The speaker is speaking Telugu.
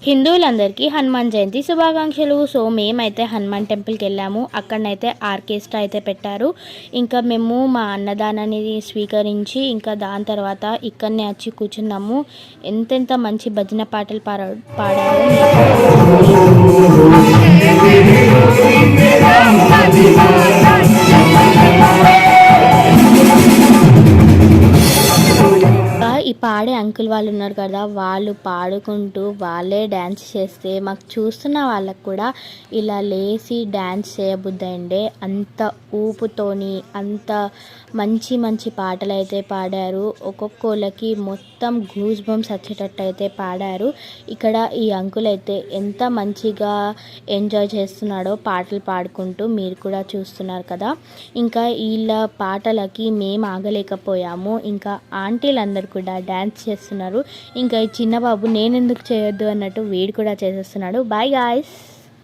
హిందువులందరికీ హనుమాన్ జయంతి శుభాకాంక్షలు. సో మేమైతే హనుమాన్ టెంపుల్కి వెళ్ళాము. అక్కడనైతే ఆర్కెస్ట్రా అయితే పెట్టారు. ఇంకా మేము మా అన్నదానాన్ని స్వీకరించి ఇంకా దాని తర్వాత ఇక్కడనే వచ్చి కూర్చున్నాము. ఎంతెంత మంచి భజన పాటలు పాడారు. ఈ పాడే అంకుల్ వాళ్ళు ఉన్నారు కదా, వాళ్ళు పాడుకుంటూ వాళ్ళే డ్యాన్స్ చేస్తే మాకు చూస్తున్న వాళ్ళకు కూడా ఇలా లేచి డ్యాన్స్ చేయబుద్దండే అంత ఊపుతోని అంత మంచి మంచి పాటలు అయితే పాడారు. ఒక్కొక్కళ్ళకి మొత్తం గూస్ బంప్స్ వచ్చేటట్టు అయితే పాడారు. ఇక్కడ ఈ అంకుల్ అయితే ఎంత మంచిగా ఎంజాయ్ చేస్తున్నాడో పాటలు పాడుకుంటూ మీరు కూడా చూస్తున్నారు కదా. ఇంకా వీళ్ళ పాటలకి మేము ఆగలేకపోయాము. ఇంకా ఆంటీలందరూ కూడా డ్యాన్స్ చేస్తున్నారు. ఇంకా ఈ చిన్న బాబు నేను ఎందుకు చేయొద్దు అన్నట్టు వీడు కూడా చేసేస్తున్నాడు. Bye guys.